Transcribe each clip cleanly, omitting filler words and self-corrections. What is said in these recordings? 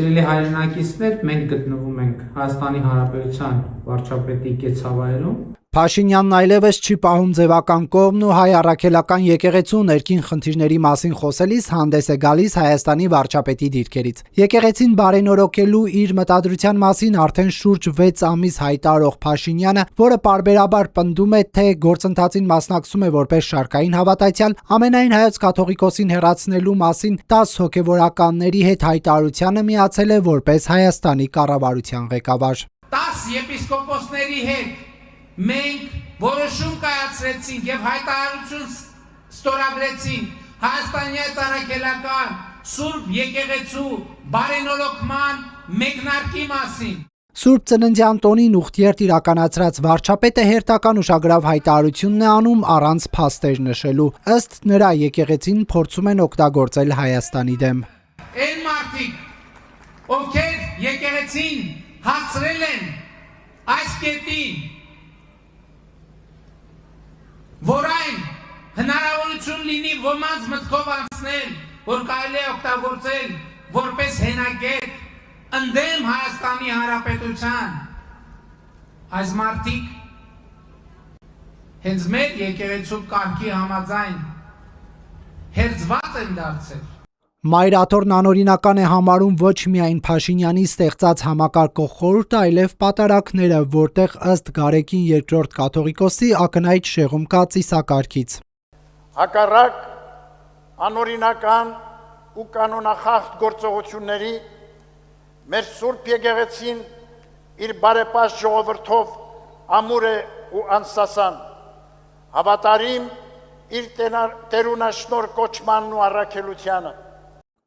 Սիրելի հայրենակիցներ, մենք գտնվում ենք Հայաստանի Հանրապետության վարչապետի կեցավայրում։ Փաշինյանն այլևս չի պահում ձևական կողմն ու հայ առաքելական եկեղեցու ներքին խնդիրների մասին խոսելիս հանդես է գալիս Հայաստանի վարչապետի դիրքերից։ Եկեղեցին բարենորոգելու իր մտադրության մասին արդեն շուրջ 6 ամիս հայտարարող Փաշինյանը, որը պարբերաբար պնդում է, թե գործընթացին մասնակցում է որպես շարքային հավատացյալ, ամենայն հայոց կաթողիկոսին հեռացնելու մասին 10 հոգևորականների հետ հայտարարությանը միացել է որպես Հայաստանի կառավարության ղեկավար։ 10 եպիսկոպոսների հետ մենք որոշում կայացրեցինք եւ հայտարարություն ստորագրեցինք Հայաստանի առաքելական Սուրբ եկեղեցու բարենորոգման մեկնարկի մասին։ Սուրբ Ծննդյան տոնին ուխտիերթ իրականացրած վարչապետը հերթական ուշագրավ հայտարարությունն է անում առանց փաստեր նշելու։ Ըստ նրա, եկեղեցին փորձում են օգտագործել Հայաստանի դեմ։ Այն մարդիկ, ովքեր եկեղեցին հացրել են այս կետին, որ այն հնարավորություն լինի ոմանց մտքով անցնել, որ կարելի է օգտագործել որպես հենակետ ընդդեմ Հայաստանի Հանրապետության, այս մարդիկ հենց մեր եկեղեցու կարգի համաձայն հերձված են դարձել։ Մայր աթոռն անօրինական է համարում ոչ միայն Փաշինյանի ստեղծած համակարգող խորհուրդը, այլև պատարակները, որտեղ ըստ Գարեգին II կաթողիկոսի ակնհայտ շեղում կա ծիսակարգից։ Հակառակ անօրինական ու կանոնախախտ գործողությունների մեր Սուրբ եկեղեցին իր բարեպաշտ ժողովրդով ամուր է ու անսասան, հավատարիմ իր տերունաշնոր կոչմանն ու առաքելությանը։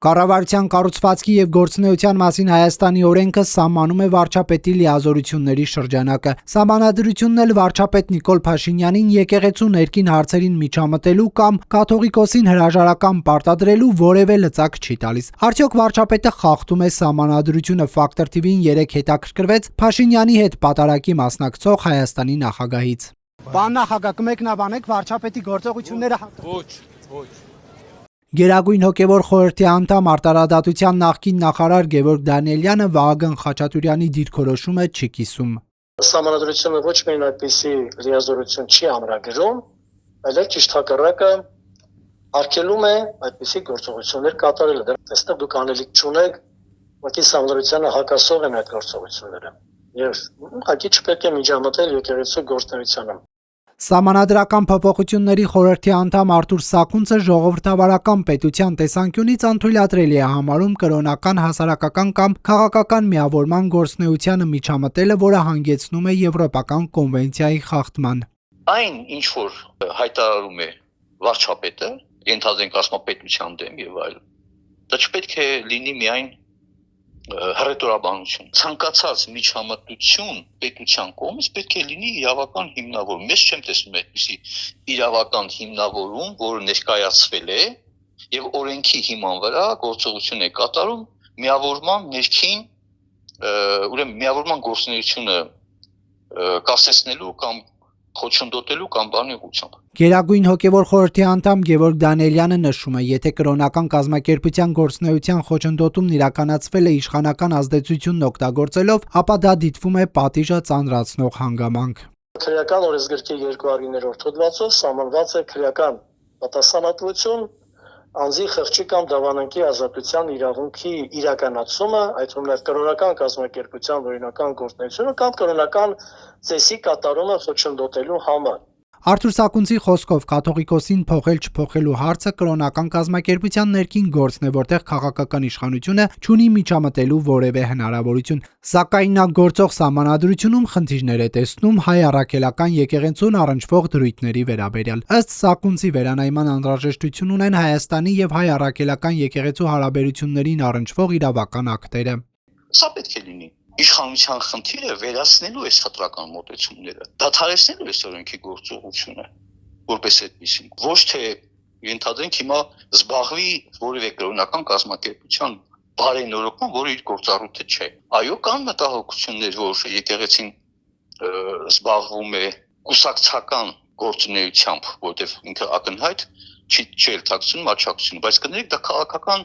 Կառավարության կառուցվածքի եւ գործունեության մասին Հայաստանի օրենքը սահմանում է վարչապետի լիազորությունների շրջանակը։ Սահմանադրությունն էլ վարչապետ Նիկոլ Փաշինյանին եկեղեցու ներքին հարցերին միջամտելու կամ կաթողիկոսին հրաժարական պարտադրելու որևէ լծակ չի տալիս։ Արդյոք վարչապետը խախտում է սահմանադրությունը? Ֆակտոր TV-ին 3 հետաքրքրվեց Փաշինյանի հետ պատարակի մասնակցող Հայաստանի նախագահից։ Պարոն նախագահ, կմեկնաբանեք վարչապետի գործողությունները։ Ոչ։ Գերագույն հոգևոր խորհրդի անդամ արտարադատության նախկին նախարար Գևորգ Դանիելյանը Վահագն Խաչատուրյանի դիրքորոշումը չի կիսում։ Սահմանադրությունը ոչ միայն այդպիսի լիազորություն չի ամրագրում, այլև ճիշտ հակառակը արգելում է այդպիսի գործողություններ կատարելը։ Այստեղ դուք անելիք չունեք, ուղղակի սահմանադրությանը հակասող են այդ գործողությունները։ Եվ ուղղակի չպետք է միջամտել եկեղեցու գործունեությանը։ Սահմանադրական փոփոխությունների խորհրդի անդամ Արթուր Սակունցը ժողովրդավարական պետության տեսանկյունից անթույլատրելի է համարում կրոնական, հասարակական կամ քաղաքական միավորման գործունեությանը միջամտելը, որը հանգեցնում է Եվրոպական կոնվենցիայի խախտման։ Այն, ինչ որ հայտարարում է վարչապետը, ենթադրենք կազմապետության դեմ եւ այլն, դա չպետք է լինի միայն հռետորաբանություն։ Ցանկացած միջամտություն պետության կողմից պետք է լինի իրավական հիմնավորում։ Ես չեմ տեսնում այդպիսի իրավական հիմնավորում, որը ներկայացվել է եւ օրենքի հիման վրա գործողություն է կատարում միավորման ներքին, ուրեմն միավորման գործունեությունը կասեցնելու կամ խոչընդոտելու կամ բանի ուղղությամբ։ Գերագույն հոգևոր խորհրդի անդամ Գևորգ Դանիելյանը նշում է, եթե կրոնական կազմակերպության գործունեության խոչընդոտումն իրականացվել է իշխանական ազդեցությունն օգտագործելով, ապա դա դիտվում է պատիժը ծանրացնող հանգամանք։ Քրեական օրենսգրքի 209-րդ հոդվածով սահմանված է քրեական պատասխանատվություն անձի խղճի կամ դավանանքի ազատության իրավունքի իրականացումը, այդ թվում նաև կրոնական կազմակերպության օրինական գործունեությունը կամ կրոնական ծեսի կատարումը խոչընդոտելու համար։ Արթուր Սակունցի խոսքով կաթողիկոսին փոխել չփոխելու հարցը կրոնական կազմակերպության ներքին գործն է, որտեղ քաղաքական իշխանությունը չունի միջամտելու որևէ հնարավորություն։ Սակայն նա գործող սահմանադրությունում խնդիրներ է տեսնում հայ առաքելական եկեղեցուն առնչվող դրույթների վերաբերյալ։ Ըստ Սակունցի վերանայման անհրաժեշտություն ունեն Հայաստանի եւ հայ առաքելական եկեղեցու հարաբերություններին առնչվող իրավական ակտերը։ Սա պետք է լինի։ Իշխանության խնդիրը վերացնելու այս խտրական մոտեցումները, դադարեցնելու այս օրենքի գործողությունը, որպես այդպեսին, ոչ թե ենթադրենք հիմա զբաղվի որևէ կրոնական կազմակերպության բարենորոգման, որը իր գործառույթը չէ։ Այո, կան մտահոգություններ, որ եկեղեցին զբաղվում է կուսակցական գործունեությամբ, որտեղ ինքը ակնհայտ չի ելթակցում աչակցություն, բայց կներեք դա քաղաքական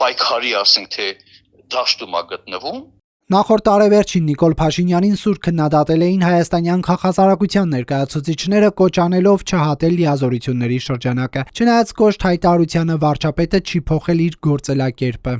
պայքարի, ասենք թե դաշտում է գտնվում։ Նախորդ տարեվերջին Նիկոլ Փաշինյանին սուր քննադատել էին հայաստանյան քաղաքասարակության ներկայացուցիչները, կոչ անելով չհատել լիազորությունների շրջանակը։ Չնայած կոշտ հայտարարությանը վարչապետը չի փոխել իր գործելակերպը։